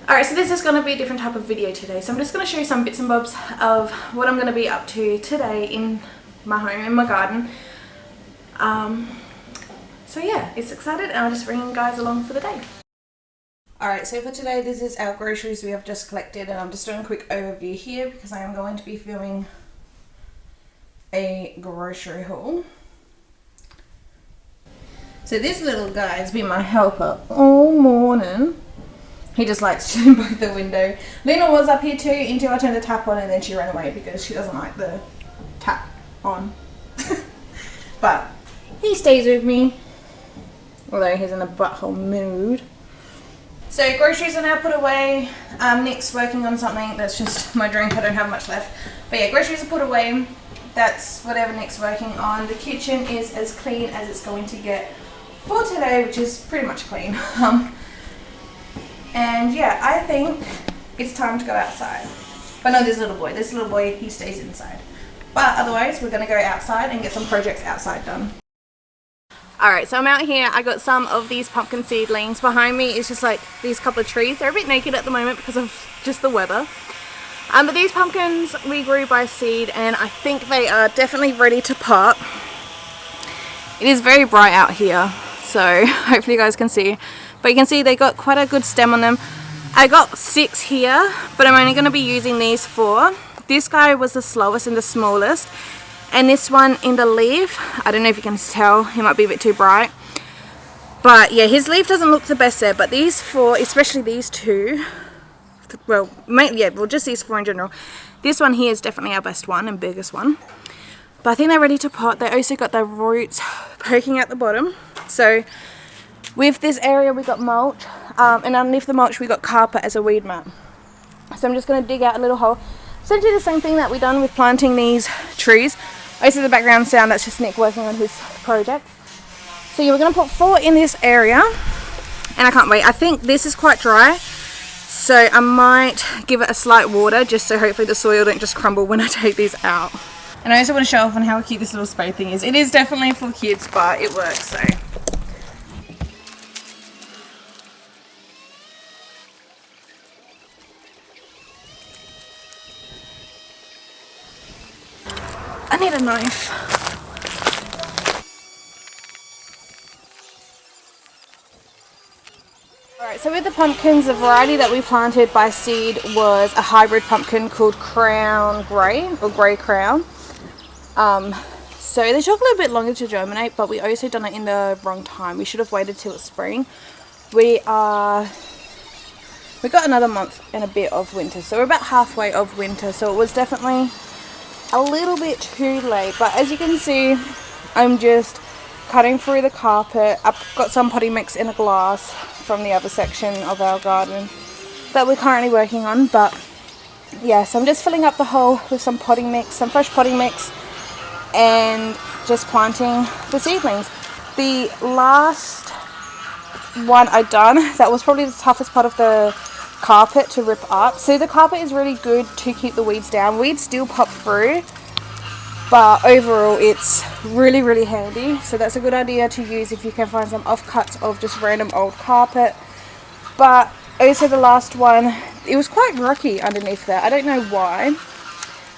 Alright, so this is going to be a different type of video today. So I'm just going to show you some bits and bobs of what I'm going to be up to today in my home, in my garden. So yeah, it's excited and I'll just bring you guys along for the day. Alright, so for today this is our groceries we have just collected, and I'm just doing a quick overview here because I am going to be filming a grocery haul. So this little guy has been my helper all morning. He just likes chilling by the window. Lena was up here too until I turned the tap on, and then she ran away because she doesn't like the tap on. But he stays with me, although he's in a butthole mood. So groceries are now put away. Nick's working on something. That's just my drink. I don't have much left. But yeah, groceries are put away. That's whatever Nick's working on. The kitchen is as clean as it's going to get for today, which is pretty much clean. And yeah, I think it's time to go outside. But no, this little boy, he stays inside. But otherwise, we're gonna go outside and get some projects outside done. Alright, so I'm out here. I got some of these pumpkin seedlings. Behind me is just like these couple of trees. They're a bit naked at the moment because of just the weather. But these pumpkins we grew by seed, and I think they are definitely ready to pop. It is very bright out here, so hopefully you guys can see. But you can see they got quite a good stem on them. I got 6 here, but I'm only going to be using these 4. This guy was the slowest and the smallest. And this one in the leaf, I don't know if you can tell, he might be a bit too bright. But yeah, his leaf doesn't look the best there. But these 4, especially these 2, well, just these 4 in general. This one here is definitely our best one and biggest one. But I think they're ready to pot. They also got their roots poking out the bottom. So with this area we got mulch, and underneath the mulch we got carpet as a weed mat. So I'm just going to dig out a little hole. Essentially the same thing that we've done with planting these trees. Also the background sound, that's just Nick working on his project. So yeah, we're going to put 4 in this area, and I can't wait. I think this is quite dry, so I might give it a slight water just so hopefully the soil don't just crumble when I take these out. And I also want to show off on how cute this little spade thing is. It is definitely for kids, but it works, so. I need a knife. Alright, so with the pumpkins, the variety that we planted by seed was a hybrid pumpkin called Crown Grey, or Grey Crown. So they took a little bit longer to germinate, but we also done it in the wrong time. We should have waited till it's spring. We got another month and a bit of winter, so we're about halfway of winter, so it was definitely a little bit too late. But as you can see, I'm just cutting through the carpet. I've got some potting mix in a glass from the other section of our garden that we're currently working on. But yeah, so I'm just filling up the hole with some potting mix, some fresh potting mix, and just planting the seedlings. The last one I done, that was probably the toughest part of the carpet to rip up. So the carpet is really good to keep the weeds down. Weeds still pop through, but overall it's really handy. So that's a good idea to use if you can find some offcuts of just random old carpet. But also the last one, it was quite rocky underneath there. I don't know why.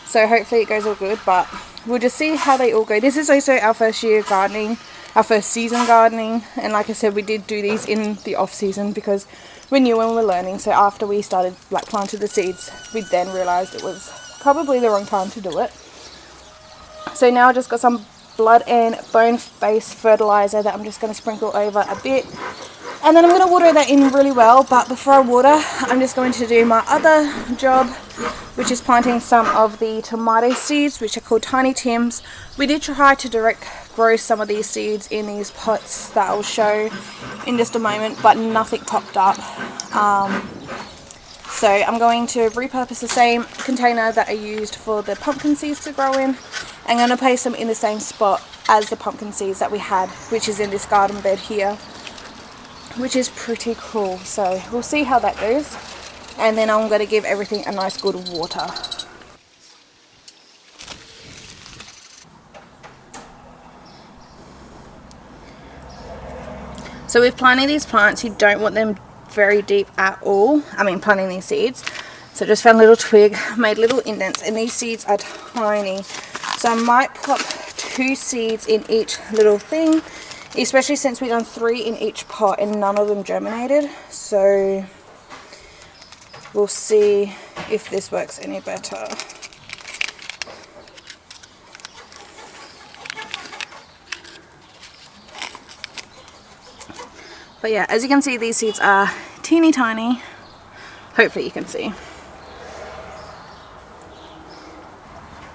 So hopefully it goes all good, but we'll just see how they all go. This is also our first year gardening, our first season gardening. And like I said, we did do these in the off season because we knew when we were learning. So after we started planted the seeds, we then realized it was probably the wrong time to do it. So now I just got some blood and bone based fertilizer that I'm just going to sprinkle over a bit, and then I'm going to water that in really well. But before I water, I'm just going to do my other job, which is planting some of the tomato seeds, which are called Tiny Tims. We did try to direct grow some of these seeds in these pots that I'll show in just a moment, but nothing popped up. So I'm going to repurpose the same container that I used for the pumpkin seeds to grow in. I'm going to place them in the same spot as the pumpkin seeds that we had, which is in this garden bed here, which is pretty cool. So we'll see how that goes, and then I'm going to give everything a nice good water. So with planting these plants, you don't want them very deep at all. I mean, planting these seeds. So just found a little twig, made little indents, and these seeds are tiny. So I might pop 2 seeds in each little thing, especially since we've done 3 in each pot and none of them germinated. So we'll see if this works any better. But yeah, as you can see, these seeds are teeny tiny. Hopefully you can see.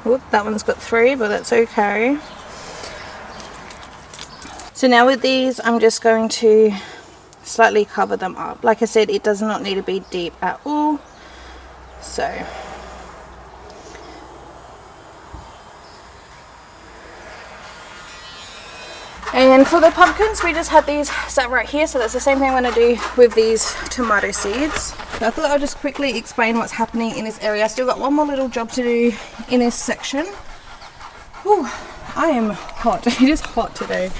Whoop, that one's got 3, but that's okay. So now with these, I'm just going to slightly cover them up. Like I said, it does not need to be deep at all. So and for the pumpkins, we just had these sat right here, so that's the same thing I'm going to do with these tomato seeds. So I thought I'll just quickly explain what's happening in this area. I still got one more little job to do in this section. Whew, I am hot. It is hot today.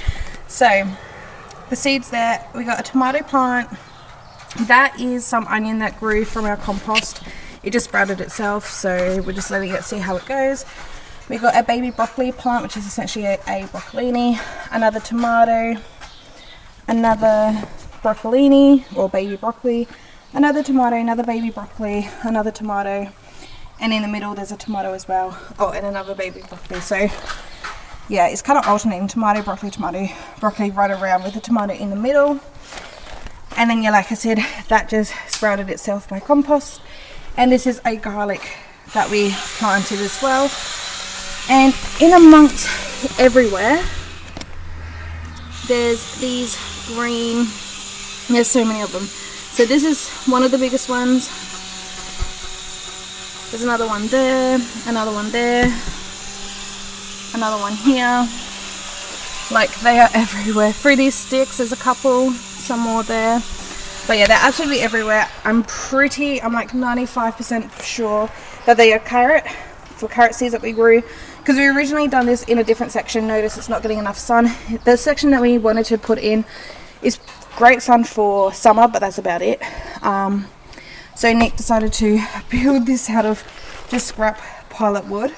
So the seeds there, we got a tomato plant. That is some onion that grew from our compost. It just sprouted itself, so we're just letting it see how it goes. We got a baby broccoli plant, which is essentially a broccolini, another tomato, another broccolini or baby broccoli, another tomato, another baby broccoli, another tomato, and in the middle there's a tomato as well. Oh, and another baby broccoli. So yeah, it's kind of alternating tomato, broccoli right around with the tomato in the middle. And then yeah, like I said, that just sprouted itself by compost. And this is a garlic that we planted as well. And in amongst everywhere, there's these green, there's so many of them. So this is one of the biggest ones. There's another one there, another one there, another one here. Like, they are everywhere. Through these sticks, there's a couple, some more there. But yeah, they're absolutely everywhere. I'm like 95% sure that they are carrot seeds that we grew, because we originally done this in a different section. Notice it's not getting enough sun. The section that we wanted to put in is great sun for summer, but that's about it. So Nick decided to build this out of just scrap pilot wood.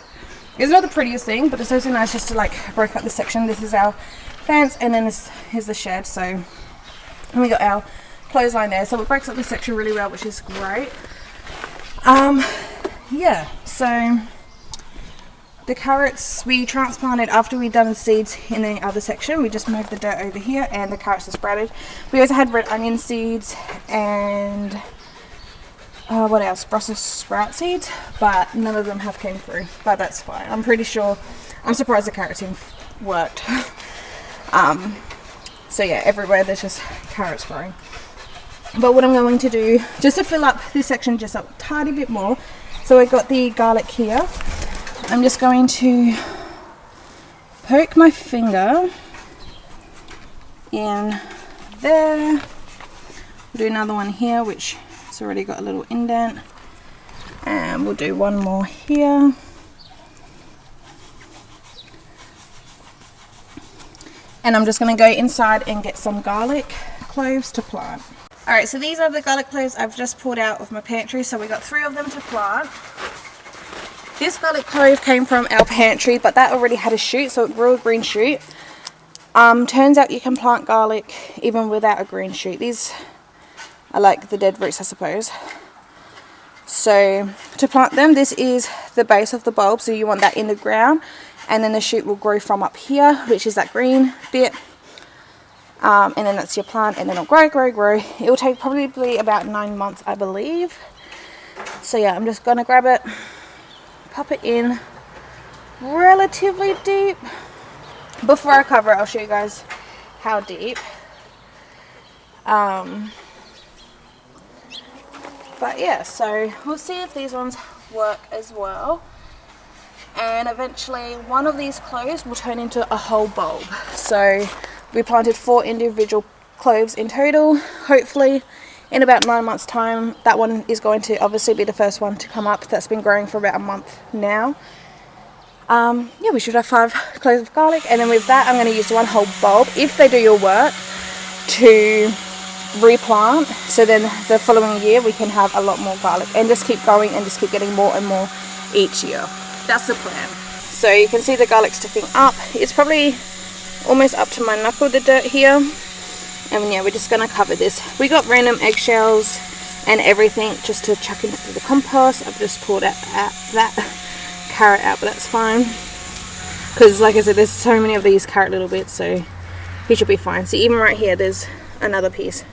It's not the prettiest thing, but it's also nice just to like break up the section. This is our fence, and then this is the shed. So, and we got our clothesline there, so it breaks up the section really well, which is great. Yeah, so the carrots we transplanted after we'd done the seeds in the other section. We just moved the dirt over here, and the carrots are sprouted. We also had red onion seeds and what else? Brussels sprout seeds, but none of them have came through. But that's fine. I'm pretty sure. I'm surprised the carrots worked. So yeah, everywhere there's just carrots growing. But what I'm going to do, just to fill up this section just a tiny bit more, so I got the garlic here. I'm just going to poke my finger in there. We'll do another one here, which has already got a little indent. And we'll do one more here. And I'm just going to go inside and get some garlic cloves to plant. Alright, so these are the garlic cloves I've just pulled out of my pantry. So we got 3 of them to plant. This garlic clove came from our pantry, but that already had a shoot, so it grew a green shoot. Turns out you can plant garlic even without a green shoot. These are like the dead roots, I suppose. So to plant them, this is the base of the bulb, so you want that in the ground, and then the shoot will grow from up here, which is that green bit. And then that's your plant, and then it'll grow. It will take probably about 9 months, I believe. So yeah, I'm just gonna grab it, pop it in relatively deep. Before I cover it, I'll show you guys how deep. But yeah, so we'll see if these ones work as well. And eventually one of these cloves will turn into a whole bulb. So we planted 4 individual cloves in total. Hopefully in about 9 months time, that one is going to obviously be the first one to come up. That's been growing for about a month now. Yeah, we should have 5 cloves of garlic, and then with that I'm going to use one whole bulb, if they do your work, to replant, so then the following year we can have a lot more garlic, and just keep going and just keep getting more and more each year. That's the plan. So you can see the garlic sticking up. It's probably almost up to my knuckle, the dirt here. And yeah, we're just gonna cover this. We got random eggshells and everything just to chuck into the compost. I've just pulled that carrot out, but that's fine, because like I said, there's so many of these carrot little bits, so he should be fine. See, even right here there's another piece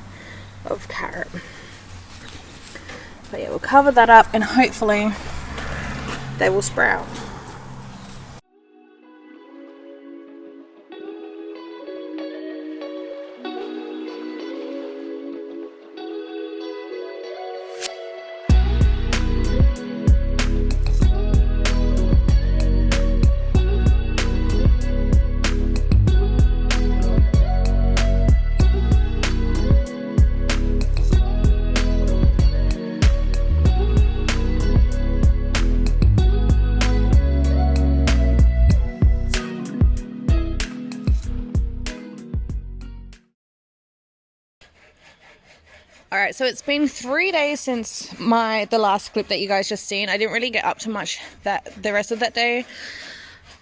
of carrot. But yeah, we'll cover that up and hopefully they will sprout. Alright, so it's been 3 days since the last clip that you guys just seen. I didn't really get up to much the rest of that day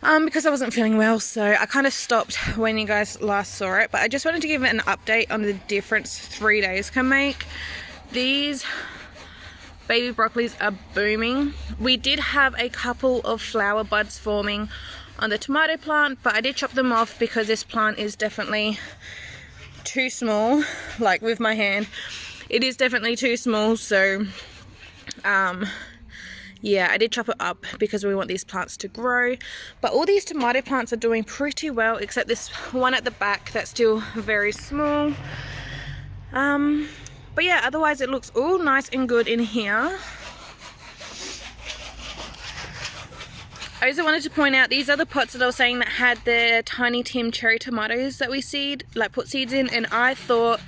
because I wasn't feeling well, so I kind of stopped when you guys last saw it. But I just wanted to give it an update on the difference 3 days can make. These baby broccolis are booming. We did have a couple of flower buds forming on the tomato plant, but I did chop them off because this plant is definitely too small. Like with my hand, it is definitely too small, so yeah, I did chop it up because we want these plants to grow. But all these tomato plants are doing pretty well, except this one at the back that's still very small. But yeah, otherwise it looks all nice and good in here. I also wanted to point out, these are the pots that I was saying that had the Tiny Tim cherry tomatoes that we put seeds in, and I thought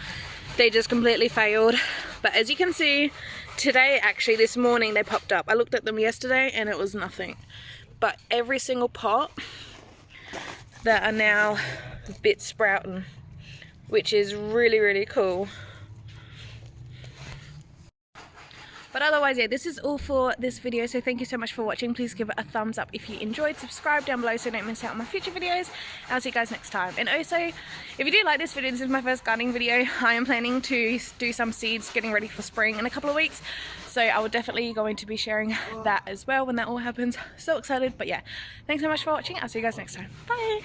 they just completely failed. But as you can see, today, actually this morning, they popped up. I looked at them yesterday and it was nothing. But every single pot that are now bits sprouting, which is really, really cool. But otherwise, yeah, this is all for this video, so thank you so much for watching. Please give it a thumbs up if you enjoyed. Subscribe down below so you don't miss out on my future videos. I'll see you guys next time. And also, if you do like this video, this is my first gardening video. I am planning to do some seeds, getting ready for spring in a couple of weeks. So I will definitely going to be sharing that as well when that all happens. So excited. But yeah, thanks so much for watching. I'll see you guys next time. Bye!